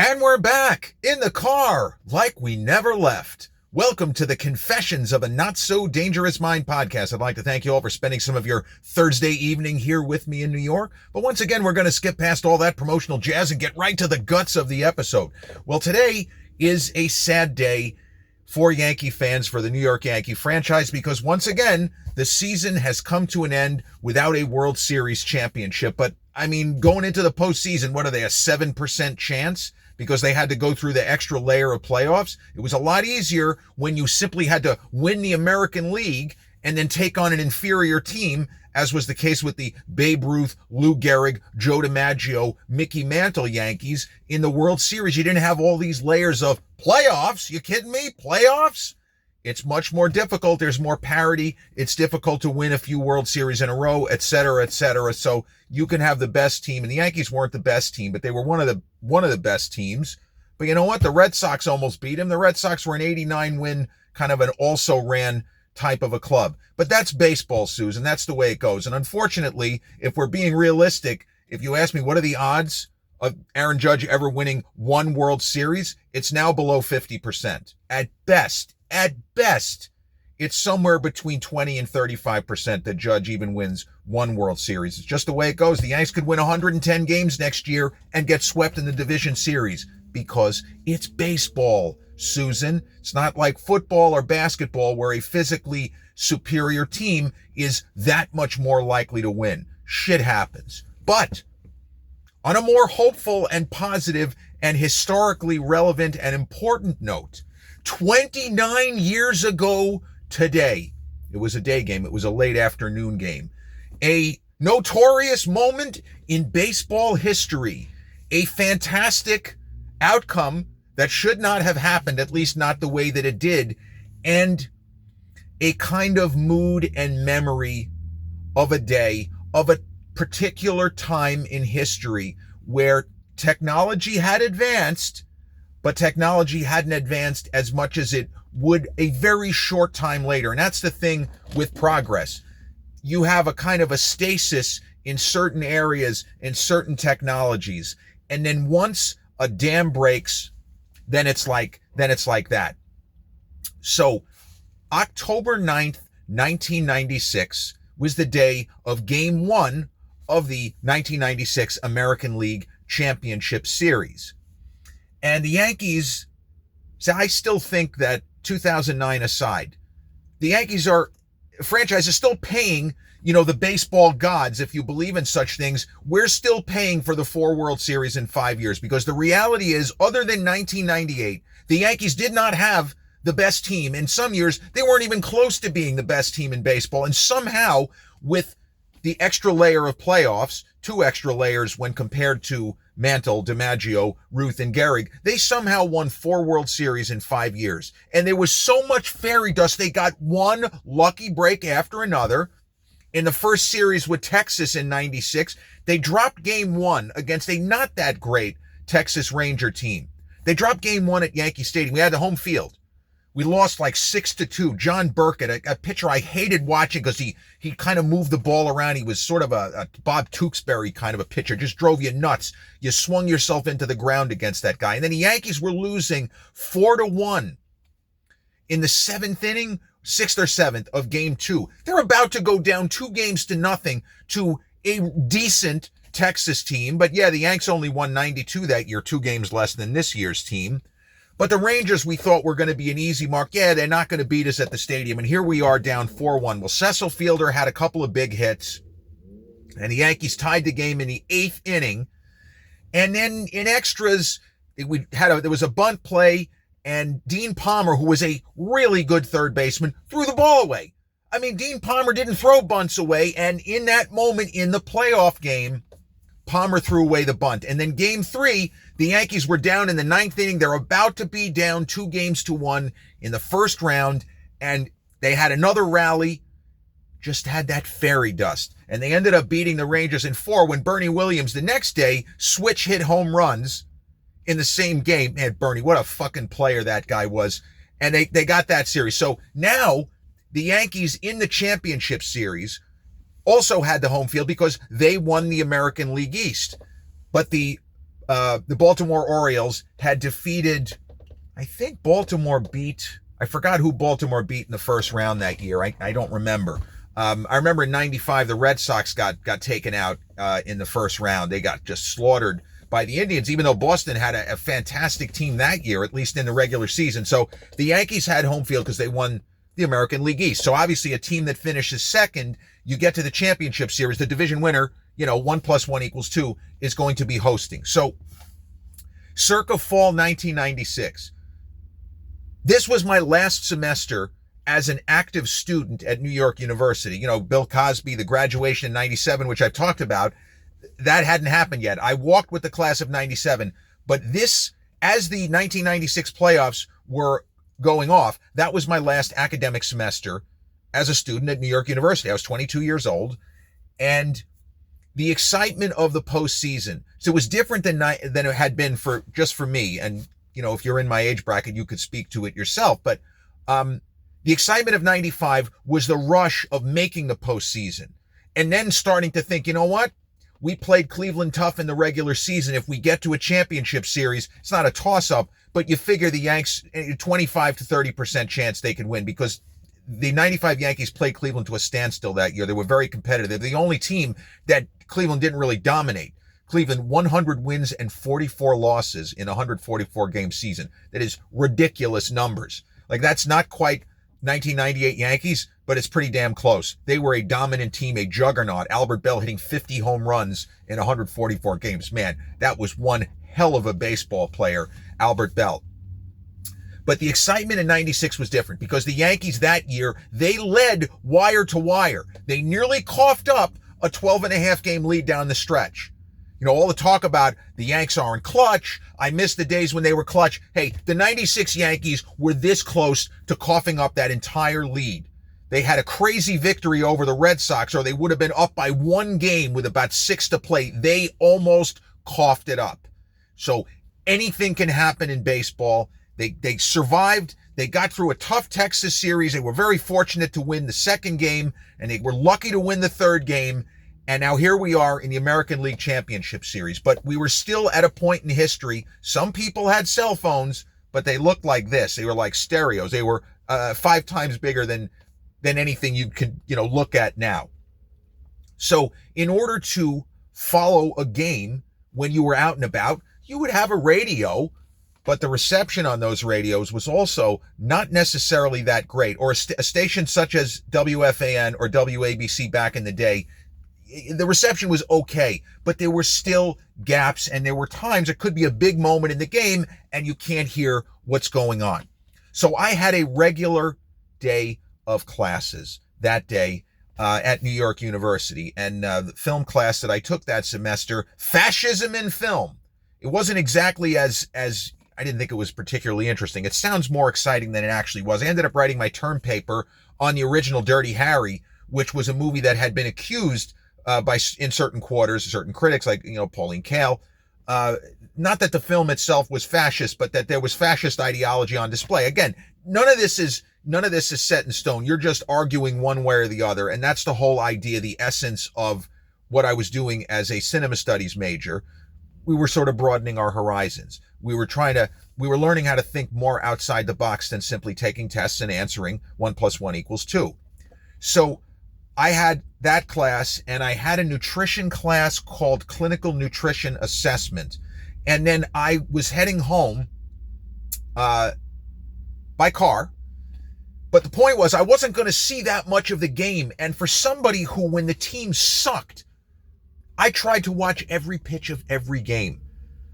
And we're back in the car like we never left. Welcome to the Confessions of a Not So Dangerous Mind podcast. I'd like to thank you all for spending some of your Thursday evening here with me in New York. But once again, we're going to skip past all that promotional jazz and get right to the guts of the episode. Well, today is a sad day for Yankee fans, for the New York Yankee franchise, because once again, the season has come to an end without a World Series championship. But I mean, going into the postseason, what are they, a 7% chance? Because they had to go through the extra layer of playoffs. It was a lot easier when you simply had to win the American League and then take on an inferior team, as was the case with the Babe Ruth, Lou Gehrig, Joe DiMaggio, Mickey Mantle Yankees in the World Series. You didn't have all these layers of playoffs. You kidding me? Playoffs? It's much more difficult. There's more parity. It's difficult to win a few World Series in a row, et cetera, et cetera. So you can have the best team, and the Yankees weren't the best team, but they were one of the best teams. But you know what? The Red Sox almost beat them. The Red Sox were an 89 win, kind of an also ran type of a club. But that's baseball, Susan. That's the way it goes. And unfortunately, if we're being realistic, if you ask me what are the odds of Aaron Judge ever winning one World Series, it's now below 50%. At best, it's somewhere between 20 and 35% that Judge even wins one World Series. It's just the way it goes. The Yanks could win 110 games next year and get swept in the division series because it's baseball, Susan. It's not like football or basketball where a physically superior team is that much more likely to win. Shit happens. But on a more hopeful and positive and historically relevant and important note, 29 years ago today, it was a day game, it was a late afternoon game, a notorious moment in baseball history, a fantastic outcome that should not have happened, at least not the way that it did, and a kind of mood and memory of a day, of a particular time in history where technology had advanced, but technology hadn't advanced as much as it would a very short time later. And that's the thing with progress. You have a kind of a stasis in certain areas, in certain technologies. And then once a dam breaks, then it's like that. So October 9th, 1996 was the day of Game 1 of the 1996 American League Championship Series. And the Yankees, so I still think that 2009 aside, the Yankees franchise is still paying, the baseball gods, if you believe in such things. We're still paying for the 4 World Series in 5 years, because the reality is, other than 1998, the Yankees did not have the best team. In some years, they weren't even close to being the best team in baseball. And somehow, with the extra layer of playoffs, 2 extra layers when compared to Mantle, DiMaggio, Ruth, and Gehrig, they somehow won 4 World Series in 5 years. And there was so much fairy dust, they got one lucky break after another. In the first series with Texas in 96, they dropped Game 1 against a not that great Texas Ranger team. They dropped Game 1 at Yankee Stadium. We had the home field. We lost like 6-2. John Burkett, a pitcher I hated watching because he kind of moved the ball around. He was sort of a Bob Tewksbury kind of a pitcher. Just drove you nuts. You swung yourself into the ground against that guy. And then the Yankees were losing 4-1 in the 7th inning, 6th or 7th of Game 2. They're about to go down 2-0 to a decent Texas team. But yeah, the Yanks only won 92 that year, 2 games less than this year's team. But the Rangers, we thought, were going to be an easy mark. Yeah, they're not going to beat us at the stadium. And here we are down 4-1. Well, Cecil Fielder had a couple of big hits, and the Yankees tied the game in the 8th inning. And then in extras, there was a bunt play, and Dean Palmer, who was a really good third baseman, threw the ball away. I mean, Dean Palmer didn't throw bunts away, and in that moment in the playoff game, Palmer threw away the bunt. And then Game 3, the Yankees were down in the 9th inning. They're about to be down 2-1 in the first round, and they had another rally, just had that fairy dust. And they ended up beating the Rangers in 4 when Bernie Williams the next day switch hit home runs in the same game. Man, Bernie, what a fucking player that guy was. And they got that series. So now the Yankees in the championship series also had the home field because they won the American League East. But the the Baltimore Orioles had defeated, I think I forgot who Baltimore beat in the first round that year. I don't remember. I remember in 95, the Red Sox got taken out in the first round. They got just slaughtered by the Indians, even though Boston had a fantastic team that year, at least in the regular season. So the Yankees had home field because they won the American League East. So obviously a team that finishes second, you get to the championship series, the division winner, 1 + 1 = 2, is going to be hosting. So circa fall 1996, this was my last semester as an active student at New York University. Bill Cosby, the graduation in 97, which I've talked about, that hadn't happened yet. I walked with the class of 97, but this, as the 1996 playoffs were going off, that was my last academic semester as a student at New York University. I was 22 years old, and the excitement of the postseason. So it was different than it had been for me. And, if you're in my age bracket, you could speak to it yourself. But the excitement of 95 was the rush of making the postseason. And then starting to think, you know what? We played Cleveland tough in the regular season. If we get to a championship series, it's not a toss-up, but you figure the Yanks, 25 to 30% chance they can win, because the 95 Yankees played Cleveland to a standstill that year. They were very competitive. They're the only team that Cleveland didn't really dominate. Cleveland 100 wins and 44 losses in a 144-game season. That is ridiculous numbers. Like, that's not quite 1998 Yankees, but it's pretty damn close. They were a dominant team, a juggernaut. Albert Bell hitting 50 home runs in 144 games. Man, that was one hell of a baseball player, Albert Bell. But the excitement in 96 was different, because the Yankees that year, they led wire to wire. They nearly coughed up a 12.5-game lead down the stretch. All the talk about the Yanks aren't clutch. I miss the days when they were clutch. Hey, the 96 Yankees were this close to coughing up that entire lead. They had a crazy victory over the Red Sox, or they would have been up by 1 game with about 6 to play. They almost coughed it up. So anything can happen in baseball. They survived. They got through a tough Texas series. They were very fortunate to win the second game, and they were lucky to win the third game. And now here we are in the American League Championship Series. But we were still at a point in history. Some people had cell phones, but they looked like this. They were like stereos. They were 5 times bigger than anything you could, look at now. So in order to follow a game when you were out and about, you would have a radio, but the reception on those radios was also not necessarily that great. Or a station such as WFAN or WABC back in the day, the reception was okay, but there were still gaps, and there were times it could be a big moment in the game and you can't hear what's going on. So I had a regular day of classes that day at New York University, and the film class that I took that semester, fascism in film. It wasn't exactly as I didn't think it was particularly interesting. It sounds more exciting than it actually was. I ended up writing my term paper on the original Dirty Harry, which was a movie that had been accused in certain quarters, certain critics like, Pauline Kael, not that the film itself was fascist, but that there was fascist ideology on display. Again, none of this is set in stone. You're just arguing one way or the other. And that's the whole idea, the essence of what I was doing as a cinema studies major. We were sort of broadening our horizons. We were learning how to think more outside the box than simply taking tests and answering 1 + 1 = 2. So I had that class, and I had a nutrition class called Clinical Nutrition Assessment. And then I was heading home by car. But the point was, I wasn't going to see that much of the game. And for somebody who, when the team sucked, I tried to watch every pitch of every game.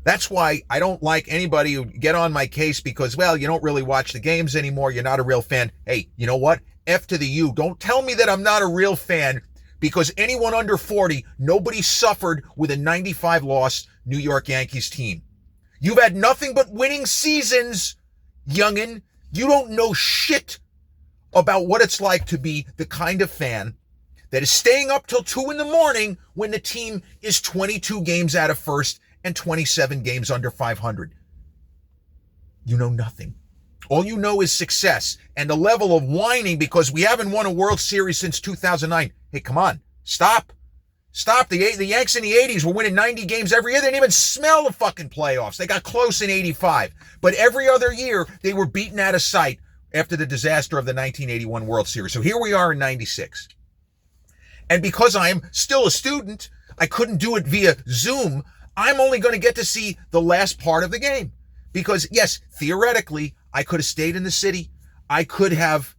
That's why I don't like anybody who get on my case because, well, you don't really watch the games anymore. You're not a real fan. Hey, you know what? F to the U. Don't tell me that I'm not a real fan, because anyone under 40, nobody suffered with a 95 loss New York Yankees team. You've had nothing but winning seasons, youngin'. You don't know shit about what it's like to be the kind of fan that is staying up till 2 a.m. when the team is 22 games out of first and 27 games under 500. You know nothing. All you know is success and the level of whining because we haven't won a World Series since 2009. Hey, come on, stop. Stop. The Yanks in the 80s were winning 90 games every year. They didn't even smell the fucking playoffs. They got close in 85. But every other year, they were beaten out of sight after the disaster of the 1981 World Series. So here we are in 96. And because I am still a student, I couldn't do it via Zoom. I'm only going to get to see the last part of the game. Because, yes, theoretically, I could have stayed in the city. I could have,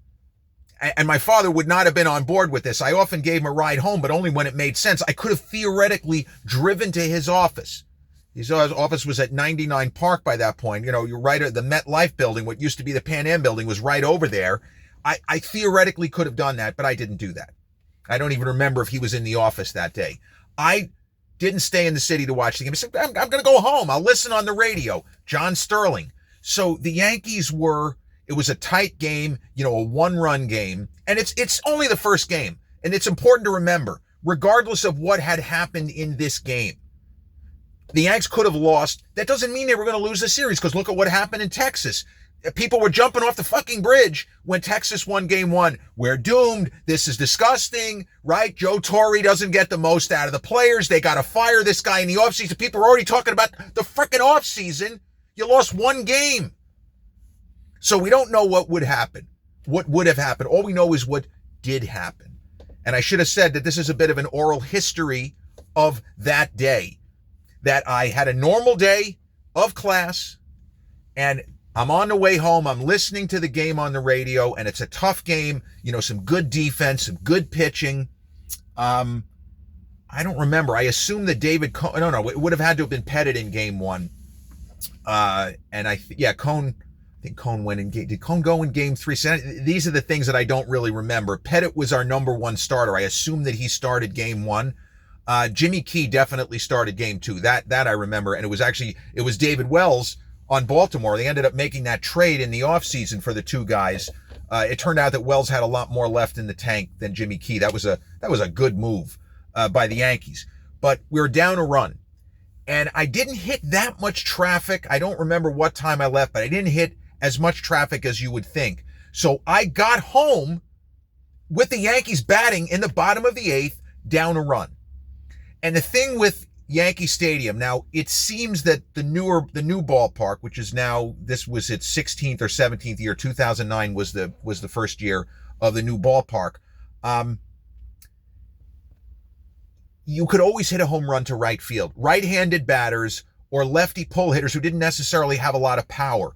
and my father would not have been on board with this. I often gave him a ride home, but only when it made sense. I could have theoretically driven to his office. His office was at 99 Park by that point. You know, you're right at the MetLife building. What used to be the Pan Am building was right over there. I theoretically could have done that, but I didn't do that. I don't even remember if he was in the office that day. I didn't stay in the city to watch the game. I said, I'm going to go home. I'll listen on the radio. John Sterling. So the Yankees it was a tight game, you know, a one-run game. And it's only the first game. And it's important to remember, regardless of what had happened in this game, the Yanks could have lost. That doesn't mean they were going to lose the series, because look at what happened in Texas. People were jumping off the fucking bridge when Texas won game one. We're doomed. This is disgusting, right? Joe Torre doesn't get the most out of the players. They got to fire this guy in the offseason. People are already talking about the freaking offseason. You lost one game. So we don't know what would happen, what would have happened. All we know is what did happen. And I should have said that this is a bit of an oral history of that day, that I had a normal day of class, and I'm on the way home. I'm listening to the game on the radio, and it's a tough game. You know, some good defense, some good pitching. I don't remember. I assume that David Cone, no, it would have had to have been Pettit in game one. Cone, I think Cone went in game. Did Cone go in game three? So these are the things that I don't really remember. Pettit was our number one starter. I assume that he started game one. Jimmy Key definitely started game two. That I remember. And it was David Wells on Baltimore. They ended up making that trade in the offseason for the two guys. It turned out that Wells had a lot more left in the tank than Jimmy Key. That was a good move by the Yankees. But we were down a run. And I didn't hit that much traffic. I don't remember what time I left, but I didn't hit as much traffic as you would think. So I got home with the Yankees batting in the bottom of the eighth, down a run. And the thing with Yankee Stadium, now it seems that the new ballpark, which is now, this was its 16th or 17th year, 2009 was the first year of the new ballpark. You could always hit a home run to right field. Right-handed batters or lefty pull hitters who didn't necessarily have a lot of power.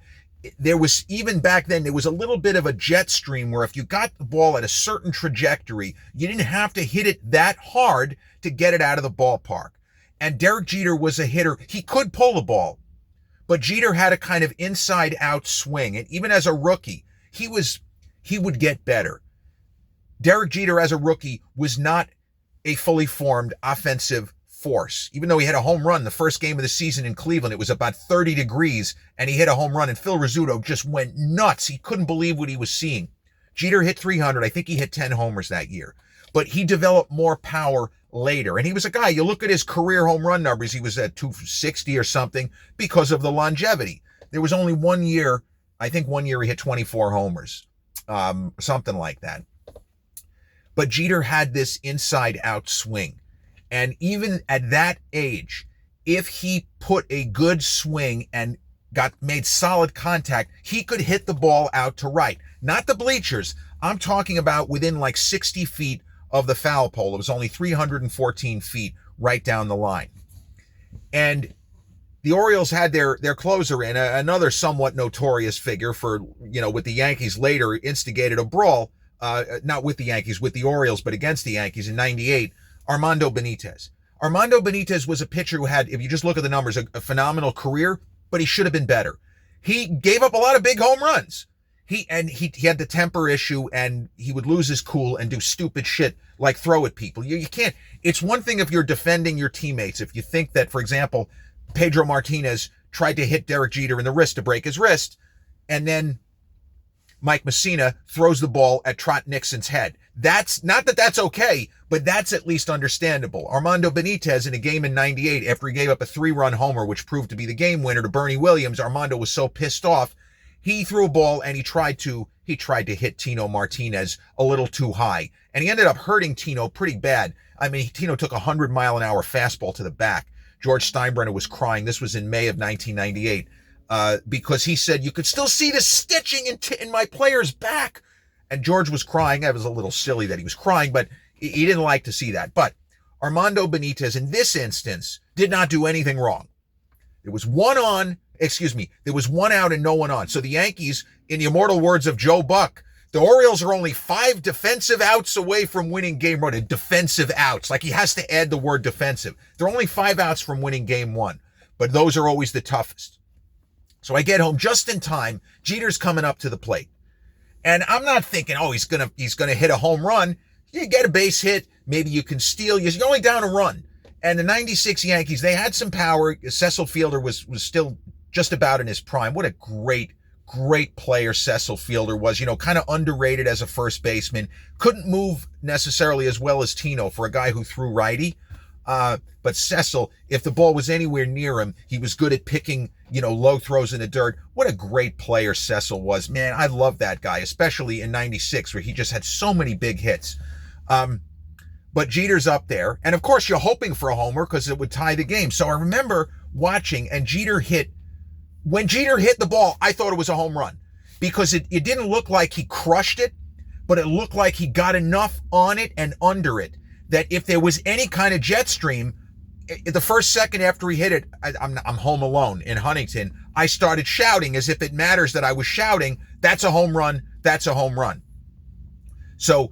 There was, even back then, there was a little bit of a jet stream where if you got the ball at a certain trajectory, you didn't have to hit it that hard to get it out of the ballpark. And Derek Jeter was a hitter. He could pull the ball, but Jeter had a kind of inside-out swing. And even as a rookie, he would get better. Derek Jeter as a rookie was not a fully formed offensive force. Even though he had a home run the first game of the season in Cleveland, it was about 30 degrees, and he hit a home run, and Phil Rizzuto just went nuts. He couldn't believe what he was seeing. Jeter hit 300. I think he hit 10 homers that year. But he developed more power later. And he was a guy, you look at his career home run numbers, he was at 260 or something because of the longevity. There was only one year, I think one year he hit 24 homers, something like that. But Jeter had this inside-out swing. And even at that age, if he put a good swing and made solid contact, he could hit the ball out to right. Not the bleachers. I'm talking about within like 60 feet of the foul pole. It was only 314 feet right down the line. And the Orioles had their closer in, another somewhat notorious figure for, with the Yankees later instigated a brawl, not with the Yankees, with the Orioles, but against the Yankees in 98, Armando Benitez. Armando Benitez was a pitcher who had, if you just look at the numbers, a phenomenal career, but he should have been better. He gave up a lot of big home runs. He had the temper issue, and he would lose his cool and do stupid shit like throw at people. You can't. It's one thing if you're defending your teammates. If you think that, for example, Pedro Martinez tried to hit Derek Jeter in the wrist to break his wrist, and then Mike Messina throws the ball at Trot Nixon's head. That's not that that's okay, but that's at least understandable. Armando Benitez in a game in 98, after he gave up a 3-run homer, which proved to be the game winner to Bernie Williams, Armando was so pissed off, he threw a ball and he tried to hit Tino Martinez a little too high. And he ended up hurting Tino pretty bad. I mean, Tino took a 100-mile-an-hour fastball to the back. George Steinbrenner was crying. This was in May of 1998 because he said, you could still see the stitching in my player's back. And George was crying. That was a little silly that he was crying, but he didn't like to see that. But Armando Benitez, in this instance, did not do anything wrong. There was one out and no one on. So the Yankees, in the immortal words of Joe Buck, the Orioles are only 5 defensive outs away from winning game one. Defensive outs. Like he has to add the word defensive. They're only 5 outs from winning game one. But those are always the toughest. So I get home just in time. Jeter's coming up to the plate. And I'm not thinking, oh, he's gonna hit a home run. You get a base hit. Maybe you can steal. You're only down a run. And the 96 Yankees, they had some power. Cecil Fielder was still just about in his prime. What a great player Cecil Fielder was. Kind of underrated as a first baseman. Couldn't move necessarily as well as Tino for a guy who threw righty. But Cecil, if the ball was anywhere near him, he was good at picking, low throws in the dirt. What a great player Cecil was. Man, I love that guy, especially in 96 where he just had so many big hits. But Jeter's up there. And of course, you're hoping for a homer because it would tie the game. So I remember watching and when Jeter hit the ball, I thought it was a home run because it didn't look like he crushed it, but it looked like he got enough on it and under it that if there was any kind of jet stream, the first second after he hit it, I'm home alone in Huntington. I started shouting as if it matters that I was shouting, that's a home run, that's a home run. So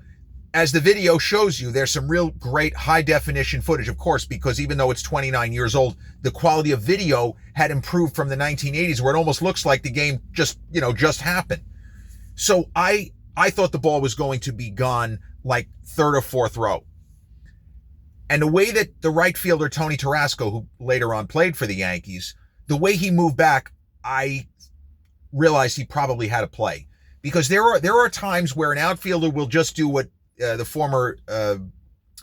as the video shows you, there's some real great high definition footage, of course, because even though it's 29 years old, the quality of video had improved from the 1980s where it almost looks like the game just happened. So I thought the ball was going to be gone like third or fourth row. And the way that the right fielder, Tony Tarasco, who later on played for the Yankees, the way he moved back, I realized he probably had a play. Because there are times where an outfielder will just do what the former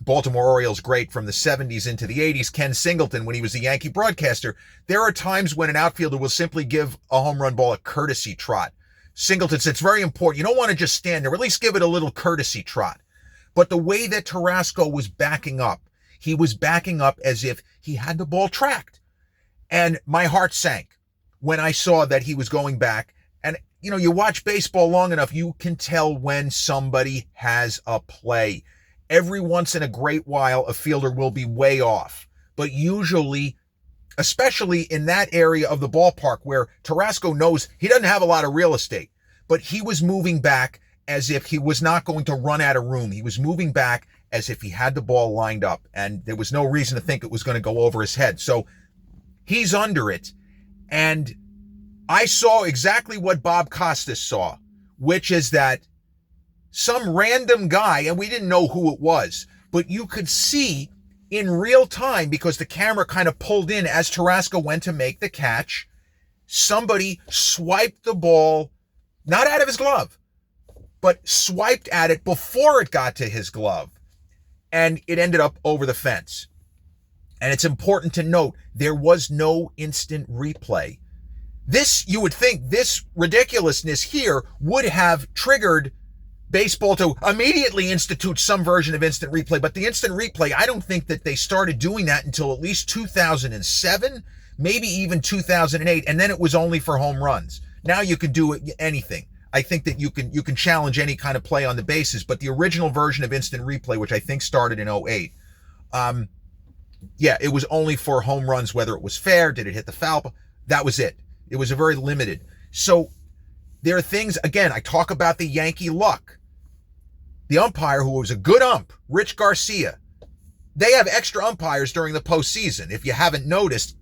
Baltimore Orioles great from the 70s into the 80s, Ken Singleton, when he was the Yankee broadcaster, there are times when an outfielder will simply give a home run ball a courtesy trot. Singleton said it's very important. You don't want to just stand there, at least give it a little courtesy trot. But the way that Tarasco was backing up, he was backing up as if he had the ball tracked. And my heart sank when I saw that he was going back. And you watch baseball long enough, you can tell when somebody has a play. Every once in a great while, a fielder will be way off. But usually, especially in that area of the ballpark where Tarasco knows he doesn't have a lot of real estate, but he was moving back as if he was not going to run out of room. He was moving back as if he had the ball lined up, and there was no reason to think it was going to go over his head. So he's under it, and I saw exactly what Bob Costas saw, which is that some random guy, and we didn't know who it was, but you could see in real time, because the camera kind of pulled in as Tarasco went to make the catch, somebody swiped the ball, not out of his glove, but swiped at it before it got to his glove, and it ended up over the fence. And it's important to note, there was no instant replay. This, you would think, this ridiculousness here would have triggered baseball to immediately institute some version of instant replay. But the instant replay, I don't think that they started doing that until at least 2007, maybe even 2008. And then it was only for home runs. Now you can do anything. I think that you can challenge any kind of play on the bases. But the original version of instant replay, which I think started in 08, it was only for home runs, whether it was fair, did it hit the foul? That was it. It was a very limited. So there are things, again, I talk about the Yankee luck. The umpire, who was a good ump, Rich Garcia, they have extra umpires during the postseason, if you haven't noticed,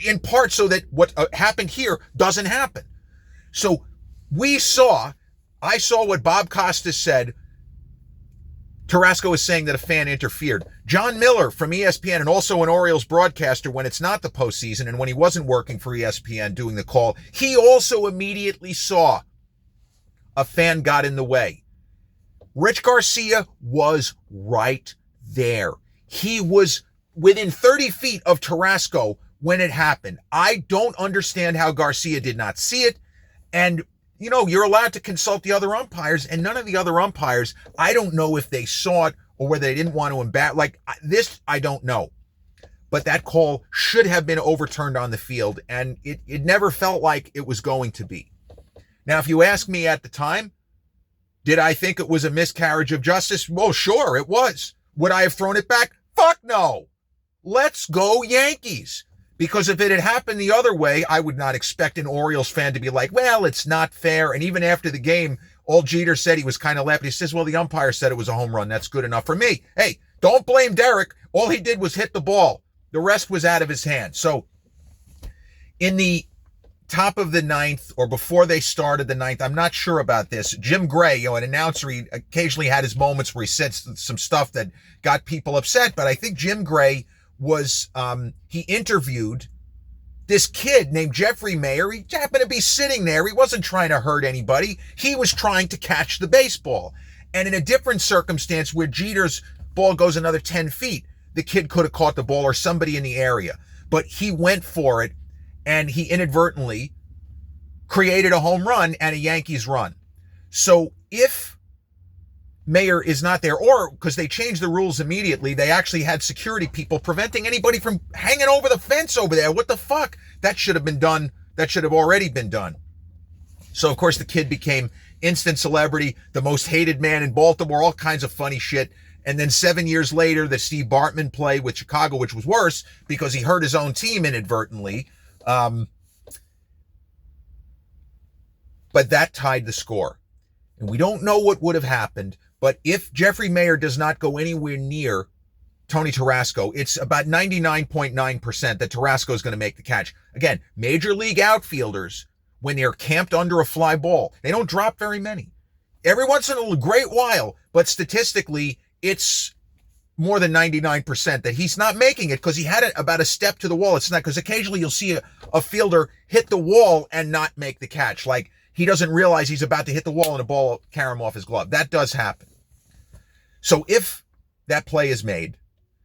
in part so that what happened here doesn't happen. So I saw what Bob Costas said. Tarasco is saying that a fan interfered. John Miller from ESPN, and also an Orioles broadcaster when it's not the postseason and when he wasn't working for ESPN doing the call, he also immediately saw a fan got in the way. Rich Garcia was right there. He was within 30 feet of Tarasco when it happened. I don't understand how Garcia did not see it. And you're allowed to consult the other umpires, and none of the other umpires, I don't know if they saw it or whether they didn't want to embarrass. Like this, I don't know. But that call should have been overturned on the field, and it never felt like it was going to be. Now, if you ask me at the time, did I think it was a miscarriage of justice? Well, sure, it was. Would I have thrown it back? Fuck no. Let's go Yankees. Because if it had happened the other way, I would not expect an Orioles fan to be like, well, it's not fair. And even after the game, all Jeter said, he was kind of laughing. He says, well, the umpire said it was a home run. That's good enough for me. Hey, don't blame Derek. All he did was hit the ball. The rest was out of his hand. So in the top of the ninth, or before they started the ninth, I'm not sure about this, Jim Gray, an announcer, he occasionally had his moments where he said some stuff that got people upset, but I think Jim Gray was, he interviewed this kid named Jeffrey Maier. He happened to be sitting there. He wasn't trying to hurt anybody. He was trying to catch the baseball. And in a different circumstance where Jeter's ball goes another 10 feet, the kid could have caught the ball, or somebody in the area. But he went for it, and he inadvertently created a home run and a Yankees run. So if Maier is not there, or because they changed the rules immediately, they actually had security people preventing anybody from hanging over the fence over there. What the fuck? That should have been done. That should have already been done. So, of course, the kid became instant celebrity, the most hated man in Baltimore, all kinds of funny shit. And then 7 years later, the Steve Bartman play with Chicago, which was worse because he hurt his own team inadvertently. But that tied the score. And we don't know what would have happened. But if Jeffrey Maier does not go anywhere near Tony Tarasco, it's about 99.9% that Tarasco is going to make the catch. Again, major league outfielders, when they're camped under a fly ball, they don't drop very many. Every once in a great while, but statistically, it's more than 99% that he's not making it because he had it about a step to the wall. It's not, because occasionally you'll see a fielder hit the wall and not make the catch. Like he doesn't realize he's about to hit the wall and a ball will carry him off his glove. That does happen. So if that play is made,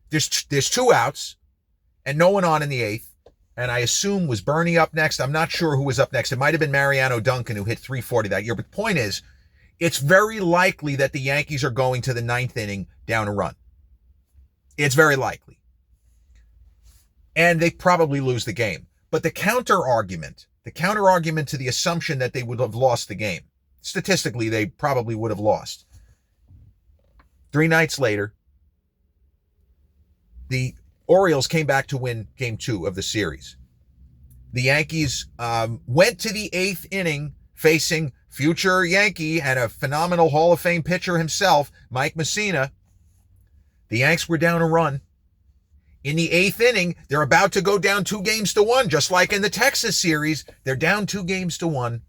there's 2 outs and no one on in the 8th. And I assume was Bernie up next. I'm not sure who was up next. It might have been Mariano Duncan who hit 340 that year. But the point is, it's very likely that the Yankees are going to the 9th inning down a run. It's very likely. And they probably lose the game. But the counter argument to the assumption that they would have lost the game, statistically, they probably would have lost. 3 nights later, the Orioles came back to win game 2 of the series. The Yankees went to the 8th inning facing future Yankee and a phenomenal Hall of Fame pitcher himself, Mike Mussina. The Yanks were down a run. In the 8th inning, they're about to go down 2-1, just like in the Texas series. They're down 2-1.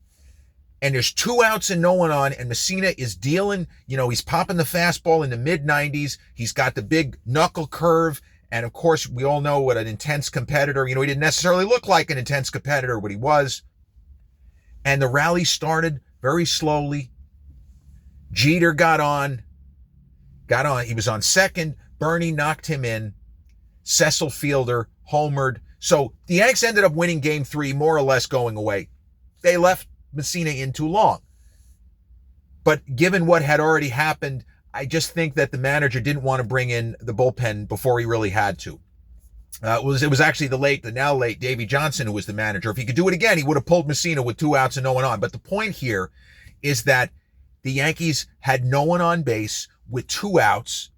And there's 2 outs and no one on, and Mussina is dealing, he's popping the fastball in the mid-90s. He's got the big knuckle curve. And of course, we all know what an intense competitor, he didn't necessarily look like an intense competitor, but he was. And the rally started very slowly. Jeter got on. He was on second. Bernie knocked him in. Cecil Fielder homered. So the Yanks ended up winning game 3, more or less going away. They left Mussina in too long. But given what had already happened, I just think that the manager didn't want to bring in the bullpen before he really had to. It was actually the now late Davey Johnson who was the manager. If he could do it again, he would have pulled Mussina with 2 outs and no one on. But the point here is that the Yankees had no one on base with 2 outs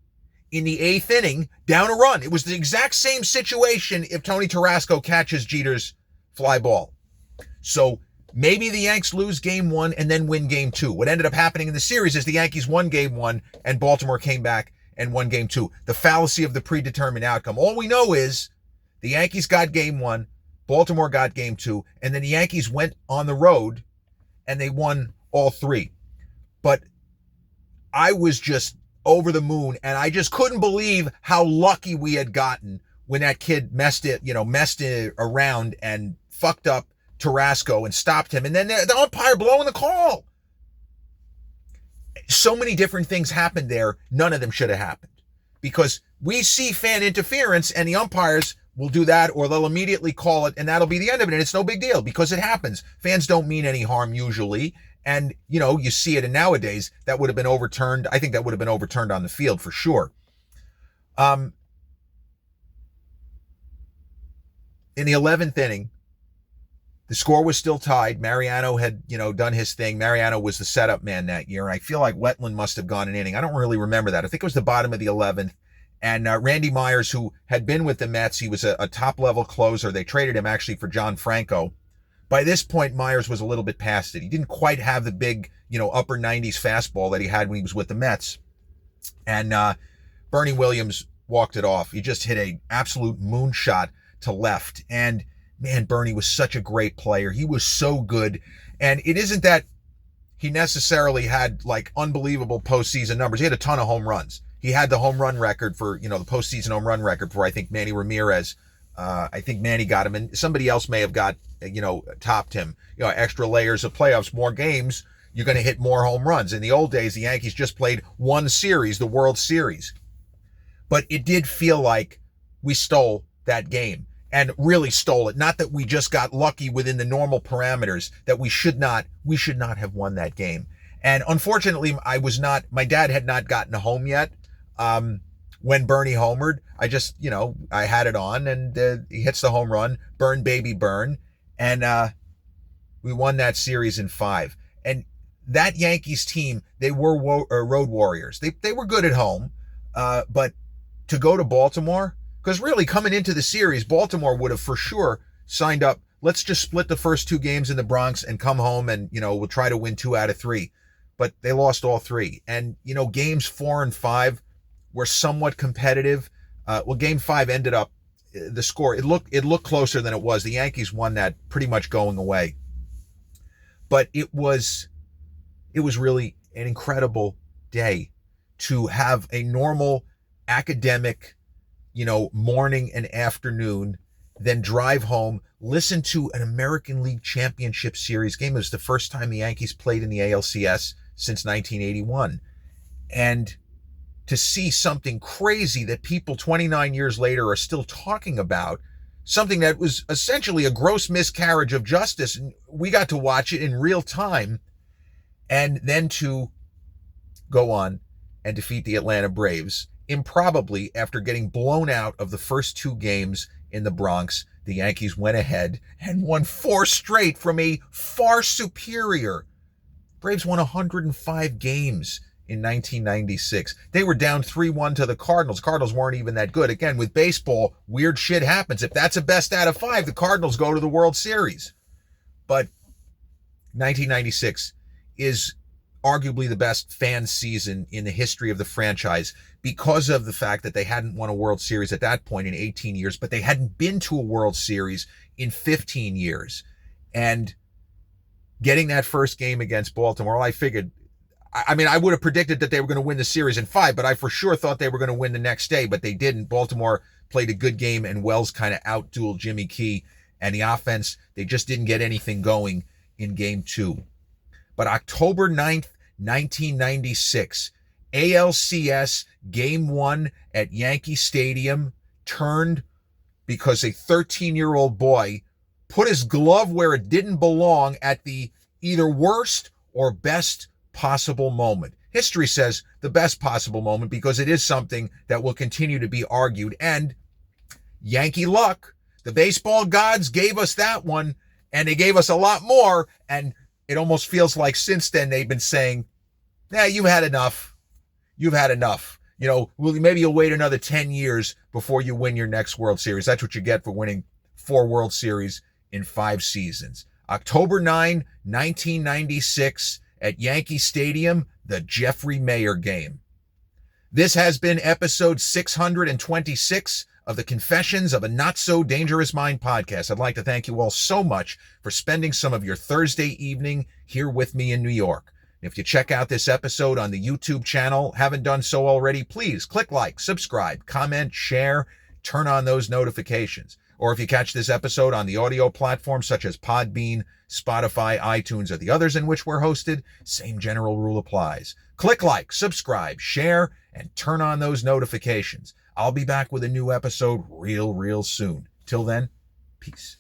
in the 8th inning, down a run. It was the exact same situation if Tony Tarasco catches Jeter's fly ball. So maybe the Yanks lose game 1 and then win game 2. What ended up happening in the series is the Yankees won game 1 and Baltimore came back and won game 2. The fallacy of the predetermined outcome. All we know is the Yankees got game 1, Baltimore got game 2, and then the Yankees went on the road and they won all 3. But I was just over the moon, and I just couldn't believe how lucky we had gotten when that kid messed it around and fucked up Tarasco and stopped him, and then the umpire blowing the call. So many different things happened there. None of them should have happened, because we see fan interference and the umpires will do that, or they'll immediately call it, and that'll be the end of it. And it's no big deal because it happens. Fans don't mean any harm usually. And, you see it, and nowadays that would have been overturned. I think that would have been overturned on the field for sure. In the 11th inning, the score was still tied. Mariano had, done his thing. Mariano was the setup man that year. I feel like Wetland must have gone an inning. I don't really remember that. I think it was the bottom of the 11th. And Randy Myers, who had been with the Mets, he was a top-level closer. They traded him actually for John Franco. By this point, Myers was a little bit past it. He didn't quite have the big, upper 90s fastball that he had when he was with the Mets. And Bernie Williams walked it off. He just hit an absolute moonshot to left. And man, Bernie was such a great player. He was so good. And it isn't that he necessarily had like unbelievable postseason numbers. He had a ton of home runs. He had the home run record for, the postseason home run record for, I think, Manny Ramirez. I think Manny got him, and somebody else may have got, topped him. Extra layers of playoffs, more games, you're going to hit more home runs. In the old days, the Yankees just played one series, the World Series. But it did feel like we stole that game. And really stole it. Not that we just got lucky within the normal parameters, that we should not have won that game. And unfortunately, my dad had not gotten home yet when Bernie homered. I just, I had it on, and he hits the home run, burn baby burn. And we won that series in 5. And that Yankees team, they were road warriors. They were good at home, but to go to Baltimore, because really, coming into the series, Baltimore would have for sure signed up, let's just split the first 2 games in the Bronx and come home and, we'll try to win 2 out of 3. But they lost all 3. And, games 4 and 5 were somewhat competitive. Game 5 ended up, the score, it looked closer than it was. The Yankees won that pretty much going away. But it was really an incredible day to have a normal academic morning and afternoon, then drive home, listen to an American League Championship Series game. It was the first time the Yankees played in the ALCS since 1981. And to see something crazy that people 29 years later are still talking about, something that was essentially a gross miscarriage of justice, and we got to watch it in real time, and then to go on and defeat the Atlanta Braves improbably after getting blown out of the first 2 games in the Bronx. The Yankees went ahead and won 4 straight from a far superior. Braves won 105 games in 1996. They were down 3-1 to the Cardinals. Cardinals weren't even that good. Again, with baseball, weird shit happens. If that's a best out of 5, the Cardinals go to the World Series. But 1996 is arguably the best fan season in the history of the franchise because of the fact that they hadn't won a World Series at that point in 18 years, but they hadn't been to a World Series in 15 years. And getting that first game against Baltimore, I figured, I would have predicted that they were going to win the series in 5, but I for sure thought they were going to win the next day, but they didn't. Baltimore played a good game, and Wells kind of out-dueled Jimmy Key, and the offense, they just didn't get anything going in Game 2. But October 9th, 1996, ALCS Game 1 at Yankee Stadium turned because a 13-year-old boy put his glove where it didn't belong at the either worst or best possible moment. History says the best possible moment because it is something that will continue to be argued. And Yankee luck, the baseball gods gave us that one, and they gave us a lot more. And it almost feels like since then they've been saying, you've had enough. You've had enough. Maybe you'll wait another 10 years before you win your next World Series. That's what you get for winning 4 World Series in 5 seasons. October 9, 1996 at Yankee Stadium, the Jeffrey Maier game. This has been episode 626 of the Confessions of a Not So Dangerous Mind podcast. I'd like to thank you all so much for spending some of your Thursday evening here with me in New York. If you check out this episode on the YouTube channel, haven't done so already, please click like, subscribe, comment, share, turn on those notifications. Or if you catch this episode on the audio platforms such as Podbean, Spotify, iTunes, or the others in which we're hosted, same general rule applies. Click like, subscribe, share, and turn on those notifications. I'll be back with a new episode real soon. Till then, peace.